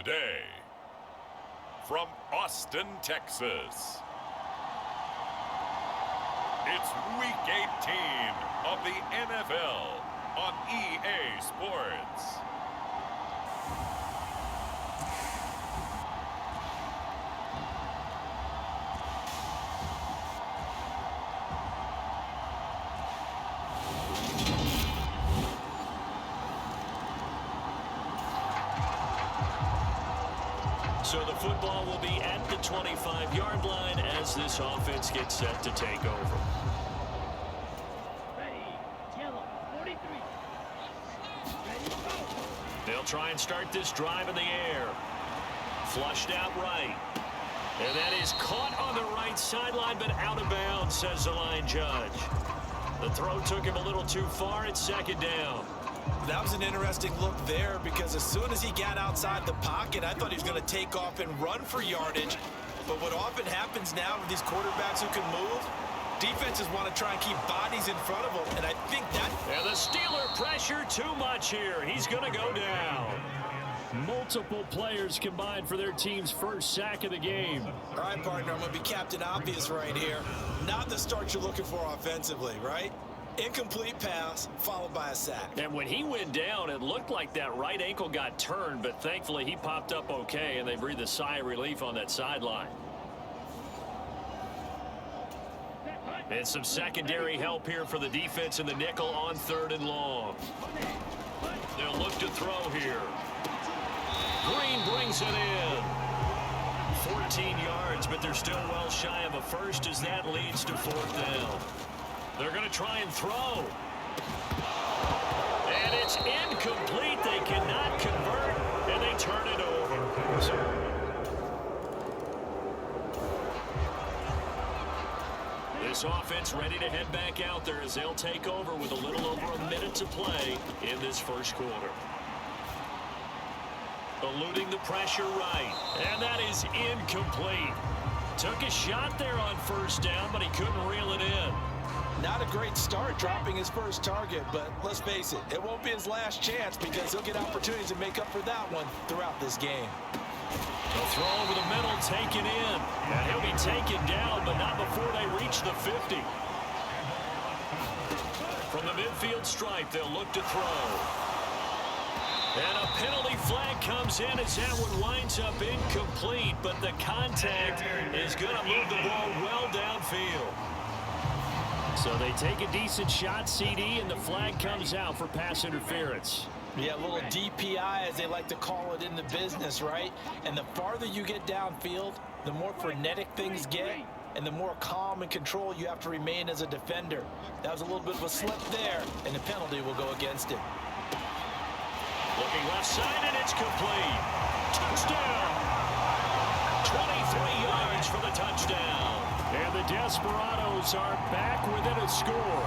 Today, from Austin, Texas, it's Week 18 of the NFL on EA Sports. So the football will be at the 25-yard line as this offense gets set to take over. They'll try and start this drive in the air. Flushed out right. And that is caught on the right sideline, but out of bounds, says the line judge. The throw took him a little too far. It's second down. That was an interesting look there because as soon as he got outside the pocket, I thought he was going to take off and run for yardage. But what often happens now with these quarterbacks who can move, defenses want to try and keep bodies in front of them, and I think that... And the Steeler pressure too much here. He's going to go down. Multiple players combined for their team's first sack of the game. All right, partner, I'm going to be Captain Obvious right here. Not the start you're looking for offensively, right? Incomplete pass, followed by a sack. And when he went down, it looked like that right ankle got turned, but thankfully he popped up okay, and they breathed a sigh of relief on that sideline. And some secondary help here for the defense in the nickel on 3rd and long. They'll look to throw here. Green brings it in. 14 yards, but they're still well shy of a first as that leads to 4th down. They're going to try and throw. And it's incomplete. They cannot convert, and they turn it over. This offense ready to head back out there as they'll take over with a little over a minute to play in this first quarter. Eluding the pressure right, and that is incomplete. Took a shot there on 1st down, but he couldn't reel it in. Not a great start dropping his first target, but let's face it, it won't be his last chance because he'll get opportunities to make up for that one throughout this game. They'll throw over the middle, taken in. And he'll be taken down, but not before they reach the 50. From the midfield stripe, they'll look to throw. And a penalty flag comes in as that one winds up incomplete, but the contact is going to move the ball well downfield. So they take a decent shot, CD, and the flag comes out for pass interference. Yeah, a little DPI, as they like to call it in the business, right? And the farther you get downfield, the more frenetic things get, and the more calm and control you have to remain as a defender. That was a little bit of a slip there, and the penalty will go against him. Looking left side, and it's complete. Touchdown! 23 yards for the touchdown. And the Desperados are back within a score.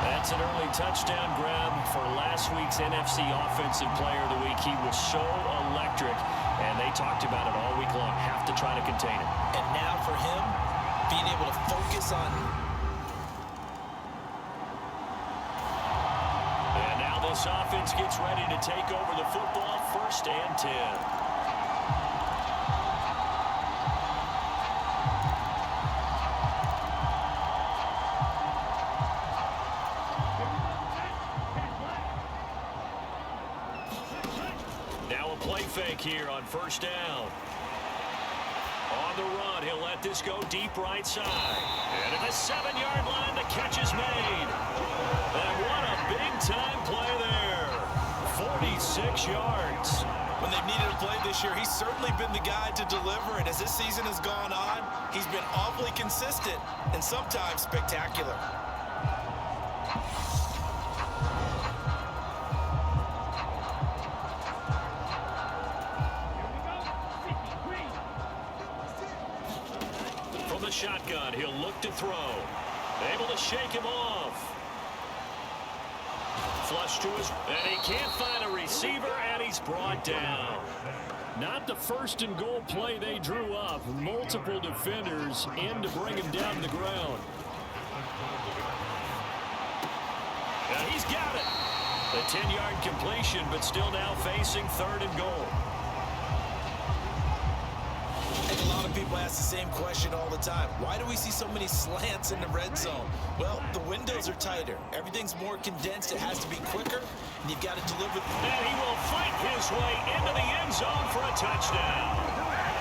That's an early touchdown grab for last week's NFC Offensive Player of the Week. He was so electric, and they talked about it all week long. Have to try to contain it. And now for him, being able to focus on... And now this offense gets ready to take over the football, 1st and 10. Fake here on 1st down. On the run, he'll let this go deep right side. And at the 7-yard line, the catch is made. And what a big-time play there. 46 yards. When they've needed a play this year, he's certainly been the guy to deliver. And as this season has gone on, he's been awfully consistent and sometimes spectacular. Shotgun, he'll look to throw. Able to shake him off. Flush to his, and he can't find a receiver, and he's brought down. Not the 1st and goal play they drew up. Multiple defenders in to bring him down to the ground. And he's got it. The 10-yard completion, but still now facing 3rd and goal. And a lot of people ask the same question all the time. Why do we see so many slants in the red zone? Well, the windows are tighter. Everything's more condensed. It has to be quicker, and you've got to deliver. And he will fight his way into the end zone for a touchdown.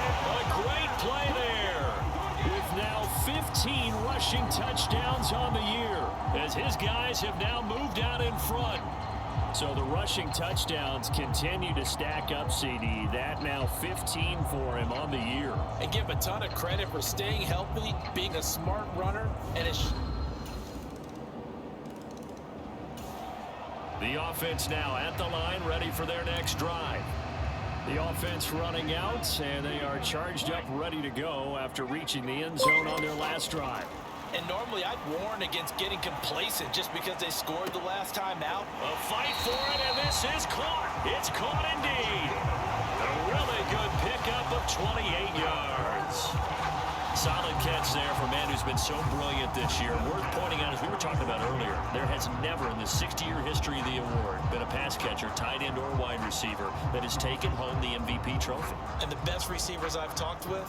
A great play there. With now 15 rushing touchdowns on the year, as his guys have now moved out in front. So the rushing touchdowns continue to stack up, CD. That now 15 for him on the year. And give him a ton of credit for staying healthy, being a smart runner, and the offense now at the line, ready for their next drive. The offense running out, and they are charged up, ready to go after reaching the end zone on their last drive. And normally I'd warn against getting complacent just because they scored the last time out. A fight for it, and this is caught. It's caught indeed. A really good pickup of 28 yards. Solid catch there for a man who's been so brilliant this year. Worth pointing out, as we were talking about earlier, there has never in the 60-year history of the award been a pass catcher, tight end, or wide receiver that has taken home the MVP trophy. And the best receivers I've talked with,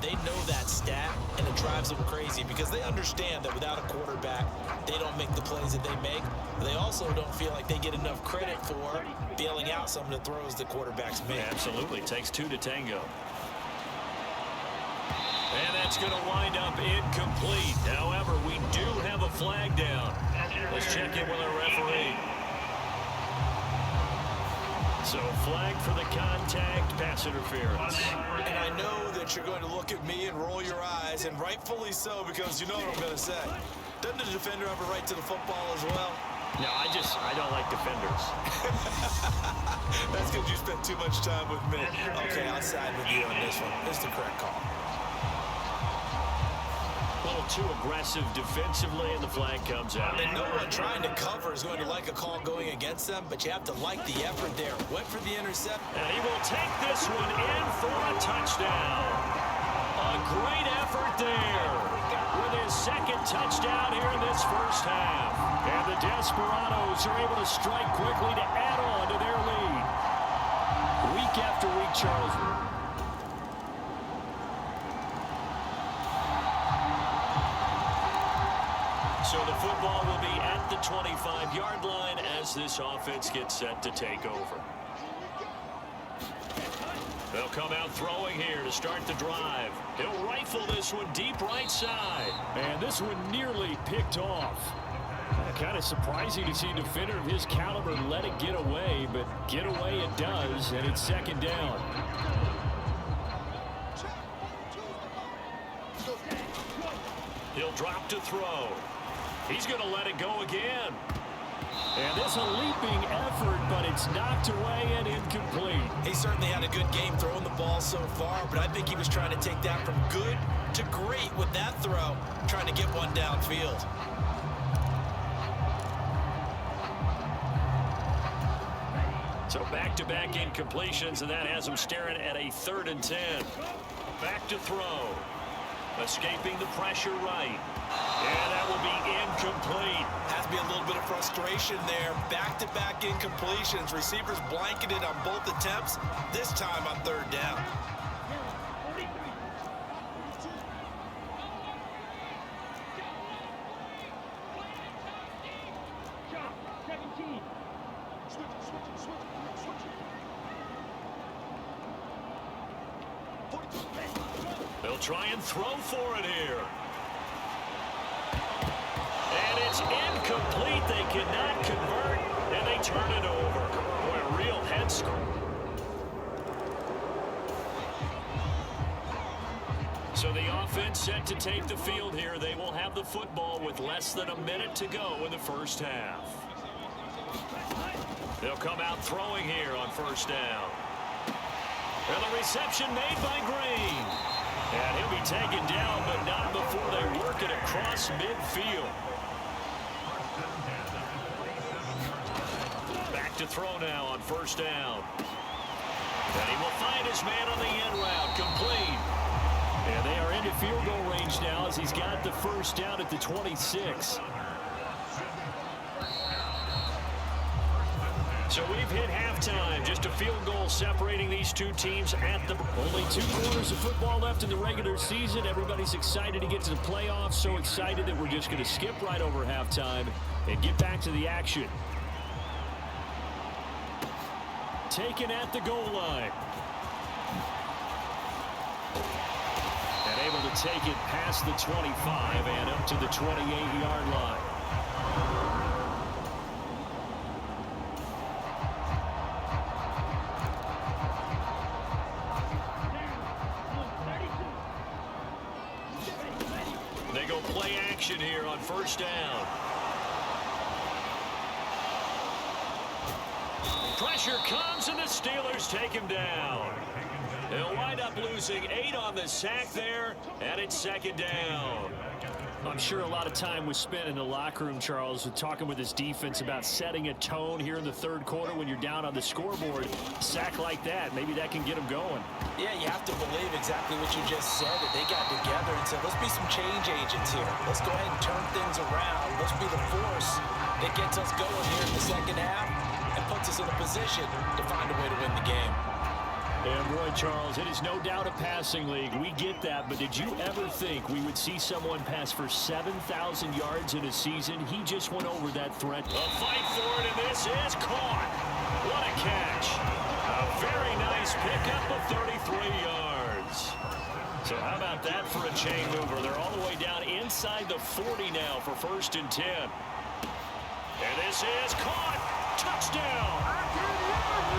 they know that stat, and it drives them crazy because they understand that without a quarterback, they don't make the plays that they make. They also don't feel like they get enough credit for bailing out some of the throws the quarterbacks make. Absolutely. Takes two to tango. And that's going to wind up incomplete. However, we do have a flag down. Let's check in with our referee. So flag for the contact, pass interference. And I know that you're going to look at me and roll your eyes, and rightfully so, because you know what I'm going to say. Doesn't the defender have a right to the football as well? No, I don't like defenders. That's because you spent too much time with me. Okay, I'll side with you on this one. It's the correct call. A little too aggressive defensively, and the flag comes out. And no one trying to cover is going to like a call going against them, but you have to like the effort there. Went for the intercept. And he will take this one in for a touchdown. A great effort there with his second touchdown here in this first half. And the Desperados are able to strike quickly to add on to their lead. Week after week, Charles. So the football will be at the 25-yard line as this offense gets set to take over. They'll come out throwing here to start the drive. He'll rifle this one deep right side. And this one nearly picked off. Kind of surprising to see a defender of his caliber let it get away, but get away it does, and it's second down. He'll drop to throw. He's going to let it go again. And this a leaping effort, but it's knocked away and incomplete. He certainly had a good game throwing the ball so far, but I think he was trying to take that from good to great with that throw, trying to get one downfield. So back-to-back incompletions, and that has him staring at a 3rd and 10. Back to throw. Escaping the pressure right. And that will be incomplete. Has to be a little bit of frustration there. Back-to-back incompletions. Receivers blanketed on both attempts, this time on 3rd down. They'll try and throw for it here. And it's incomplete. They cannot convert, and they turn it over. Boy, a real head screw. So the offense set to take the field here. They will have the football with less than a minute to go in the first half. They'll come out throwing here on 1st down. And the reception made by Green. And he'll be taken down, but not before they work it across midfield. Back to throw now on 1st down. And he will find his man on the end route, complete. And they are into field goal range now as he's got the 1st down at the 26. So So we've hit halftime. Just a field goal separating these two teams at the... Only 2 quarters of football left in the regular season. Everybody's excited to get to the playoffs. So excited that we're just going to skip right over halftime and get back to the action. Taken at the goal line. And able to take it past the 25 and up to the 28-yard line. They go play action here on first down. Pressure comes, and the Steelers take him down. They'll wind up losing 8 on the sack there, and it's second down. I'm sure a lot of time was spent in the locker room, Charles, talking with his defense about setting a tone here in the third quarter when you're down on the scoreboard. A sack like that, maybe that can get them going. Yeah, you have to believe exactly what you just said, that they got together and said, let's be some change agents here. Let's go ahead and turn things around. Let's be the force that gets us going here in the second half and puts us in a position to find a way to win the game. And boy, Charles, it is no doubt a passing league. We get that, but did you ever think we would see someone pass for 7,000 yards in a season? He just went over that threat. A fight for it, and this is caught. What a catch. A very nice pickup of 33 yards. So how about that for a chain mover? They're all the way down inside the 40 now for 1st and 10. And this is caught. Touchdown.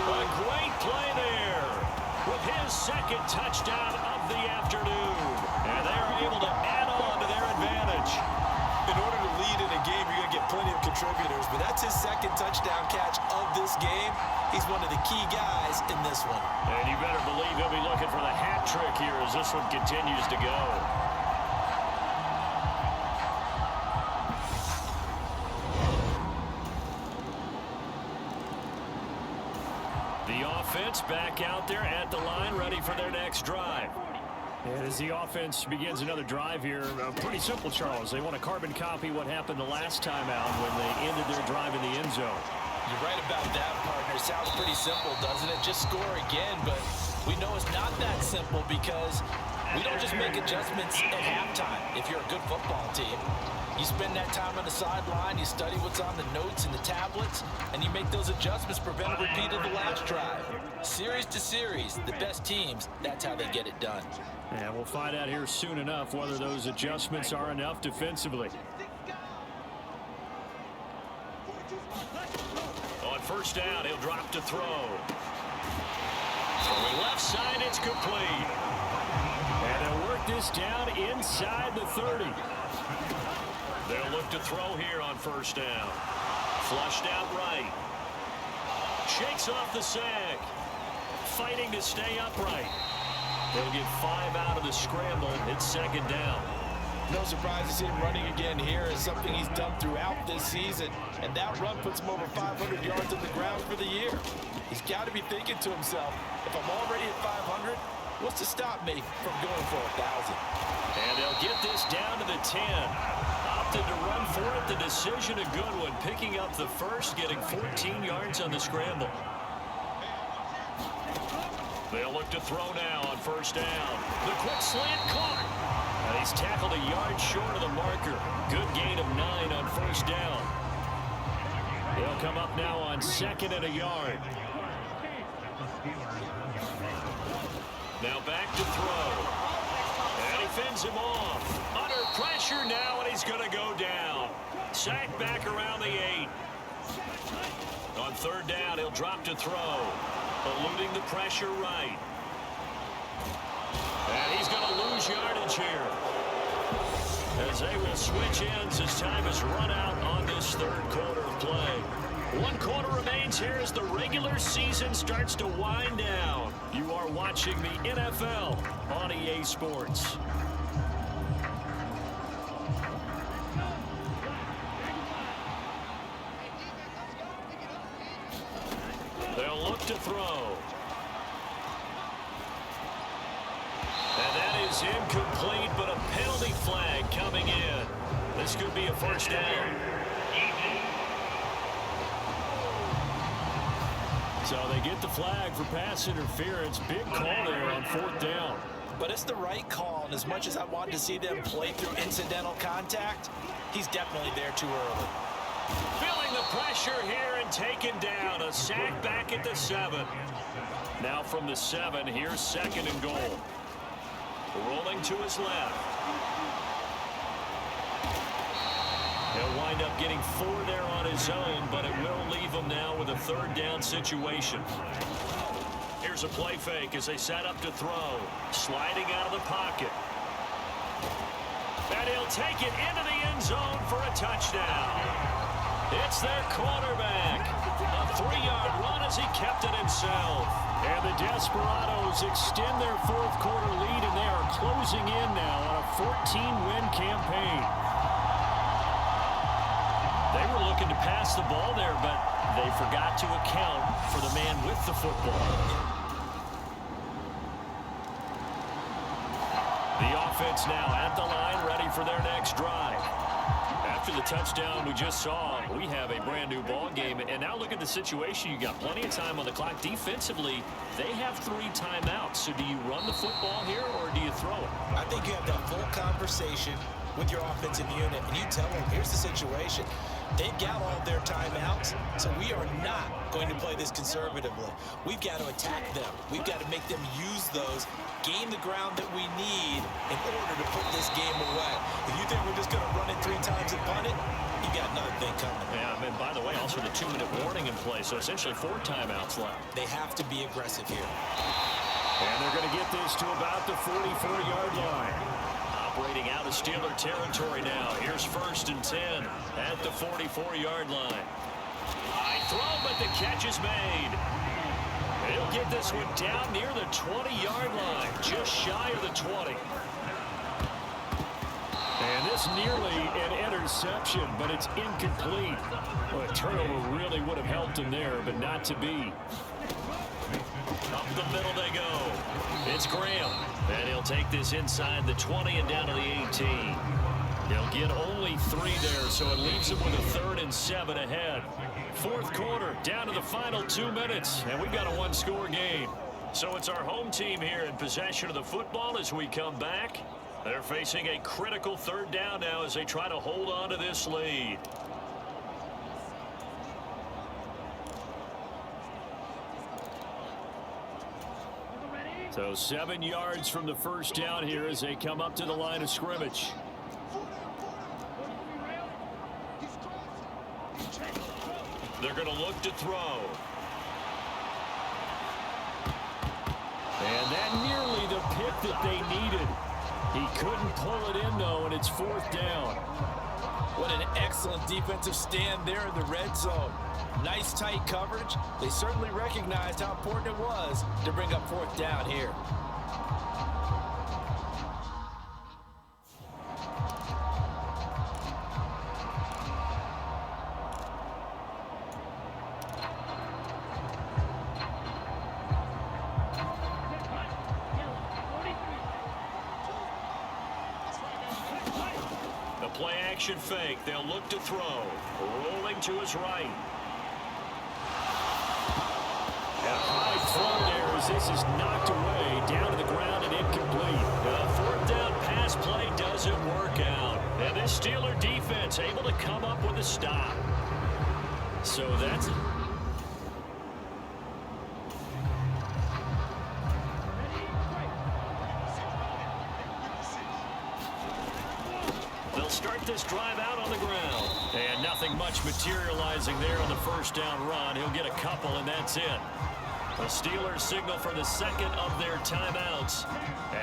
A great play there with his second touchdown of the afternoon. And they're able to add on to their advantage. In order to lead in a game, you're going to get plenty of contributors, but that's his second touchdown catch of this game. He's one of the key guys in this one. And you better believe he'll be looking for the hat trick here as this one continues to go. The offense back out there at the line, ready for their next drive. And as the offense begins another drive here, pretty simple, Charles. They want to carbon copy what happened the last time out when they ended their drive in the end zone. You're right about that, partner. Sounds pretty simple, doesn't it? Just score again, but we know it's not that simple because we don't just make adjustments at halftime. If you're a good football team, you spend that time on the sideline, you study what's on the notes and the tablets, and you make those adjustments, prevent a repeat of the last drive. Series to series, the best teams, that's how they get it done. And we'll find out here soon enough whether those adjustments are enough defensively. On first down, he'll drop to throw. Throwing left side, it's complete. And they'll work this down inside the 30. They'll look to throw here on first down. Flushed out right. Shakes off the sack. Fighting to stay upright. They'll get 5 out of the scramble. It's second down. No surprise to see him running again here. Is something he's done throughout this season. And that run puts him over 500 yards on the ground for the year. He's got to be thinking to himself, if I'm already at 500, what's to stop me from going for 1,000? And they'll get this down to the 10. Opted to run for it. The decision a good one. Picking up the first, getting 14 yards on the scramble. They'll look to throw now on first down. The quick slant caught. And he's tackled a yard short of the marker. Good gain of 9 on first down. They'll come up now on 2nd and a yard. Now back to throw. And he fends him off. Under pressure now, and he's going to go down. Sacked back around the 8. On third down, he'll drop to throw. Eluding the pressure right. And he's going to lose yardage here. As they will switch ends as time is run out on this third quarter of play. 1 quarter remains here as the regular season starts to wind down. You are watching the NFL on EA Sports. They'll look to throw. And that is incomplete, but a penalty flag coming in. This could be a first down. So they get the flag for pass interference. Big call there on 4th down. But it's the right call, and as much as I wanted to see them play through incidental contact, he's definitely there too early. Feeling the pressure here and taken down. A sack back at the 7. Now from the 7, here's 2nd and goal. Rolling to his left. He'll wind up getting 4 there on his own, but it will leave him now with a 3rd down situation. Here's a play fake as they set up to throw. Sliding out of the pocket. And he'll take it into the end zone for a touchdown. It's their quarterback. A 3-yard run as he kept it himself. And the Desperados extend their 4th quarter lead, and they are closing in now on a 14-win campaign. They were looking to pass the ball there, but they forgot to account for the man with the football. The offense now at the line, ready for their next drive. After the touchdown we just saw, we have a brand new ball game. And now look at the situation. You got plenty of time on the clock. Defensively, they have 3 timeouts. So do you run the football here or do you throw it? I think you have that full conversation with your offensive unit, and you tell them, here's the situation. They've got all their timeouts, so we are not going to play this conservatively. We've got to attack them. We've got to make them use those, gain the ground that we need in order to put this game away. If you think we're just going to run it 3 times and punt it, you got another thing coming. Yeah, and by the way, also the 2-minute warning in play, so essentially 4 timeouts left. They have to be aggressive here. And they're going to get this to about the 44-yard line. Operating out of Steeler territory now. Here's 1st and 10 at the 44-yard line. High throw, but the catch is made. He'll get this one down near the 20-yard line, just shy of the 20. And this nearly an interception, but it's incomplete. Well, a turnover really would have helped him there, but not to be. Up the middle they go. It's Graham. And he'll take this inside the 20 and down to the 18. He'll get only 3 there, so it leaves him with a 3rd and 7 ahead. 4th quarter, down to the final 2 minutes, and we've got a 1-score game. So it's our home team here in possession of the football as we come back. They're facing a critical 3rd down now as they try to hold on to this lead. So 7 yards from the 1st down here as they come up to the line of scrimmage. They're going to look to throw. And that nearly the pick that they needed. He couldn't pull it in, though, and it's 4th down. What an excellent defensive stand there in the red zone. Nice tight coverage. They certainly recognized how important it was to bring up 4th down here. The play action fake. They'll look to throw. Rolling to his right. A high throw there as this is knocked away down to the ground and incomplete. The 4th down pass play doesn't work out. And this Steeler defense able to come up with a stop. So that's it. They'll start this drive out on the ground. And nothing much materializing there on the 1st down run. He'll get a couple, and that's it. The Steelers signal for the 2nd of their timeouts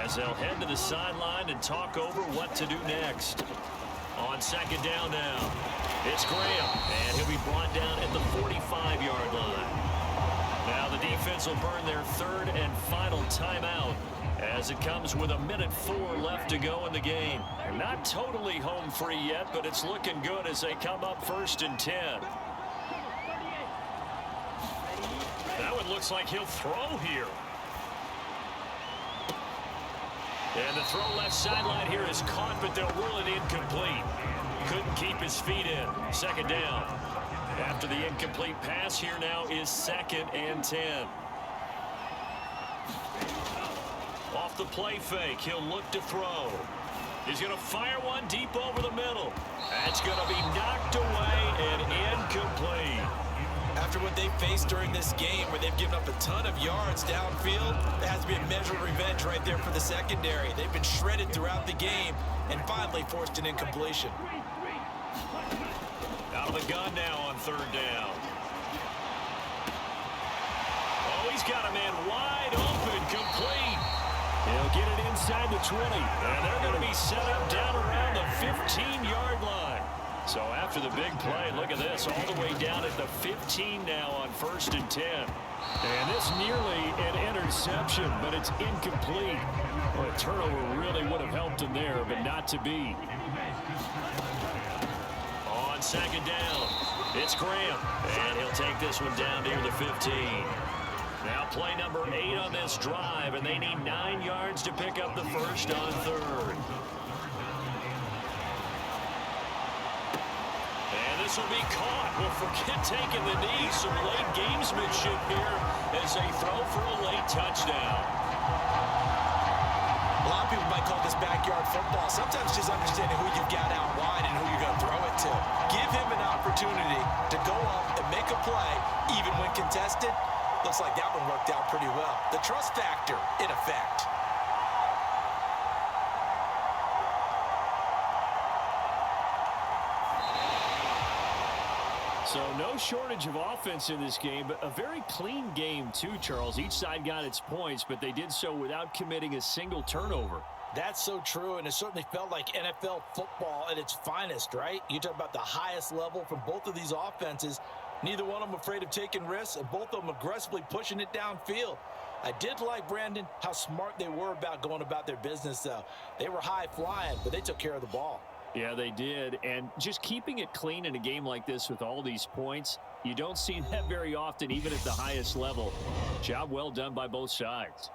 as they'll head to the sideline and talk over what to do next. On 2nd down now, it's Graham, and he'll be brought down at the 45-yard line. Now the defense will burn their 3rd and final timeout as it comes with 1:04 left to go in the game. They're not totally home free yet, but it's looking good as they come up 1st and 10. That one looks like he'll throw here. And the throw left sideline here is caught, but they'll rule it incomplete. Couldn't keep his feet in. 2nd down. After the incomplete pass, here now is 2nd and 10. Off the play fake, he'll look to throw. He's going to fire one deep over the middle. That's going to be knocked away and incomplete. After what they faced during this game where they've given up a ton of yards downfield, there has to be a measure of revenge right there for the secondary. They've been shredded throughout the game and finally forced an incompletion. Out of the gun now on 3rd down. Oh, he's got a man wide open, complete. He'll get it inside the 20, and they're going to be set up down around the 15-yard line. So after the big play, look at this, all the way down at the 15 now on 1st and 10. And this nearly an interception, but it's incomplete. Well, a turnover really would have helped him there, but not to be. On 2nd down, it's Graham, and he'll take this one down near the 15. Now play number 8 on this drive, and they need 9 yards to pick up the first on 3rd. And this will be caught. Well, forget taking the knee. Some late gamesmanship here as they throw for a late touchdown. A lot of people might call this backyard football. Sometimes just understanding who you've got out wide and who you're going to throw it to. Give him an opportunity to go up and make a play, even when contested. Looks like that one worked out pretty well. The trust factor in effect. So no shortage of offense in this game, but a very clean game too, Charles. Each side got its points, but they did so without committing a single turnover. That's so true, and it certainly felt like NFL football at its finest, right? You talk about the highest level from both of these offenses. Neither one of them afraid of taking risks, and both of them aggressively pushing it downfield. I did like, Brandon, how smart they were about going about their business, though. They were high-flying, but they took care of the ball. Yeah, they did, and just keeping it clean in a game like this with all these points, you don't see that very often, even at the highest level. Job well done by both sides.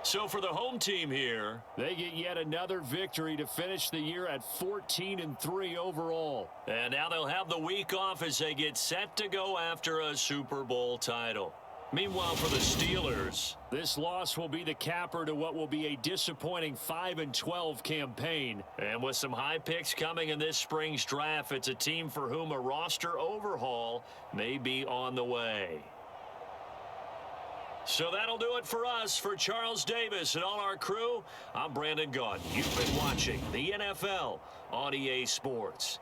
So for the home team here, they get yet another victory to finish the year at 14-3 overall. And now they'll have the week off as they get set to go after a Super Bowl title. Meanwhile, for the Steelers, this loss will be the capper to what will be a disappointing 5-12 campaign. And with some high picks coming in this spring's draft, it's a team for whom a roster overhaul may be on the way. So that'll do it for us. For Charles Davis and all our crew, I'm Brandon Gaudin. You've been watching the NFL on EA Sports.